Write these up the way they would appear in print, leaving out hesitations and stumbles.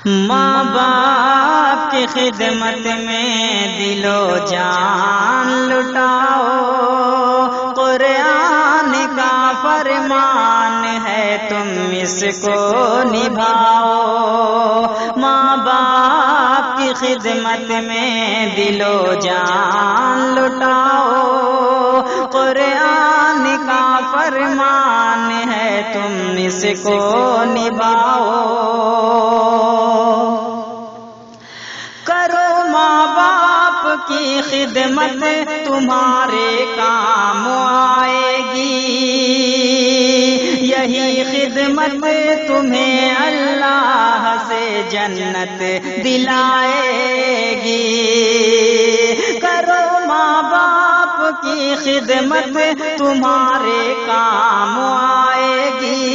ماں باپ کی خدمت میں دل و جان لٹاؤ، قرآن کا فرمان ہے تم اس کو نبھاؤ۔ ماں باپ کی خدمت میں دل و جان لٹاؤ، قرآن کا فرمان ہے تم اس کو نبھاؤ۔ کرو ماں باپ کی خدمت تمہارے کام آئے گی، یہی خدمت تمہیں اللہ سے جنت دلائے گی۔ کرو ماں باپ کی خدمت تمہارے کام آئے گی،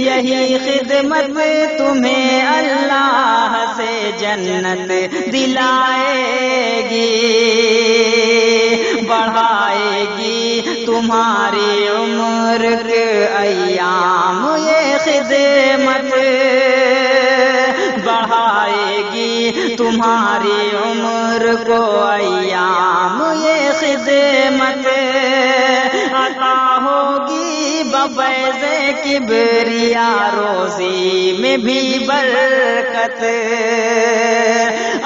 یہی خدمت تمہیں اللہ سے جنت دلائے گی، بڑھائے گی تمہاری عمر کے ایام یہ خدمت، بڑھائے گی تمہاری عمر کو ایام یہ خدمت، عطا ہوگی بفیض کبریا روزی میں بھی برکت،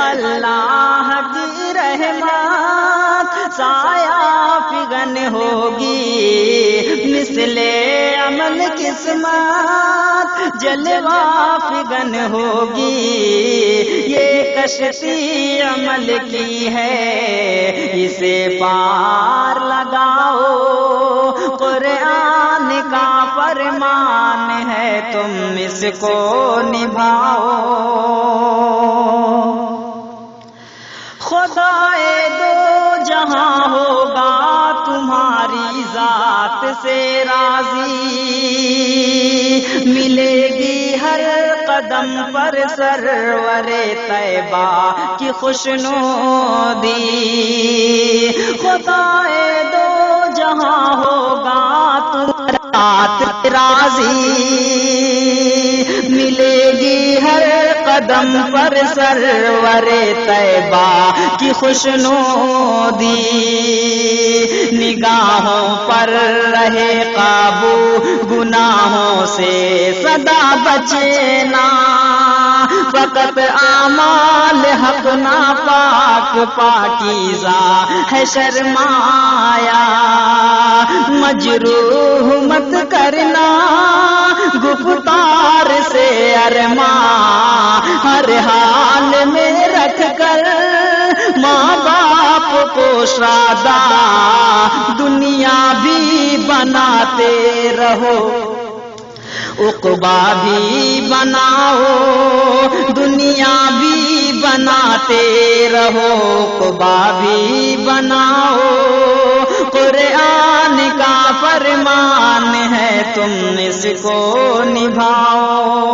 اللہ کی رحمت سایہ فگن ہوگی، مثل عمل قسمت جلوہ فگن ہوگی، یہ کشتی عمل کی ہے اسے پار لگاؤ، قرآن کا فرمان ہے تم اس کو نبھاؤ۔ خدائے دو جہاں ہوگا تمہاری ذات سے راضی، ملے گی ہر قدم پر سرور طیبہ کی خوشنودی، خدائے دو جہاں ہوگا تمہاری ذات راضی، ملے گی ہر قدم پر سرور طیبہ کی خوشنودی، نگاہوں پر رہے قابو گناہوں سے سدا بچنا، فقط اعمال حق ناپاک پاکیزہ ہے شرمایا، مجروح مت کرنا گفتار سے ارماں، ہر حال میں رکھ کر ماں باپ کو شادہ دنیا بھی بناتے رہو، عقبہ بھی بناؤ، دنیا بھی بناتے رہو، عقبہ بھی بناؤ، قرآن کا فرمان ہے تم اس کو نبھاؤ،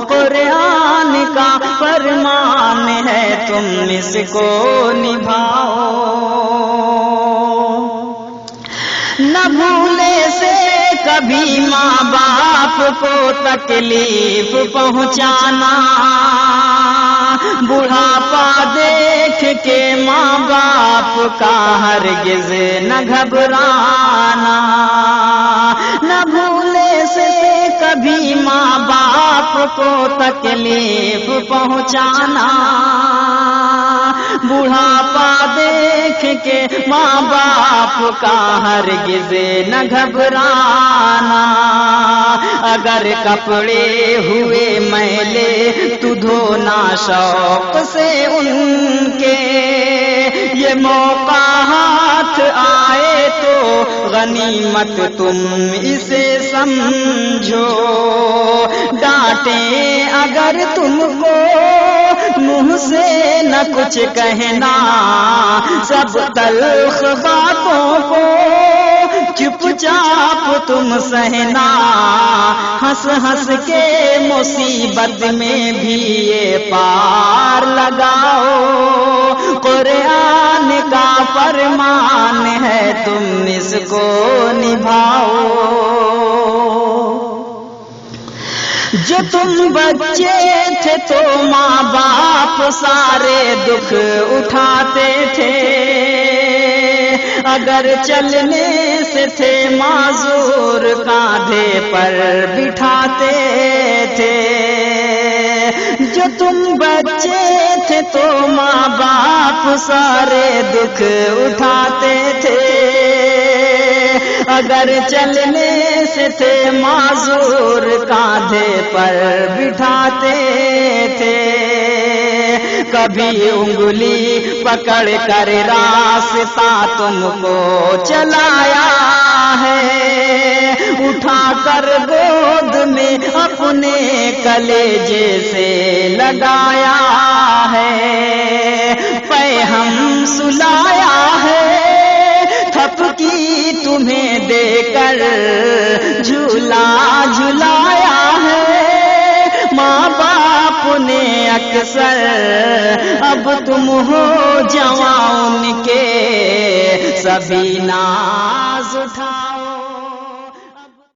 قرآن کا فرمان ہے تم اس کو نبھاؤ۔ نہ بھولے سے کبھی ماں باپ کو تکلیف پہنچانا، بڑھاپا دیکھ کے ماں باپ کا ہرگز نہ گھبرانا، نہ بھولے سے کبھی ماں باپ کو تکلیف پہنچانا، بڑھاپا دیکھ کے ماں باپ کا ہرگز نہ گھبرانا، اگر کپڑے ہوئے میلے تو دھونا شوق سے ان کے، یہ موقع ہاتھ آئے تو غنیمت تم اسے سمجھو، ڈانٹیں اگر تم کو منہ سے نہ کچھ کہنا، سب تلخ باتوں کو چپ چاپ تم سہنا، ہنس ہنس کے مصیبت میں بھی یہ پار لگاؤ، قرآن کا فرمان ہے تم اس کو نبھاؤ۔ جو تم بچے تھے تو ماں باپ سارے دکھ اٹھاتے تھے، اگر چلنے سے تھے معذور کاندھے پر بٹھاتے تھے۔ جو تم بچے تھے تو ماں باپ سارے دکھ اٹھاتے تھے، اگر چلنے سے تھے معذور کاندھے پر بٹھاتے تھے۔ کبھی انگلی پکڑ کر راستہ تم کو چلایا ہے، اٹھا کر گود میں اپنے کلیجے سے لگایا ہے، پے ہم سلایا ہے، تھپکی تمہیں دے کر جھولا جھلایا ہے۔ ماں باپ نے اکثر اب تم ہو جوان کے سبھی ناز اٹھاؤ۔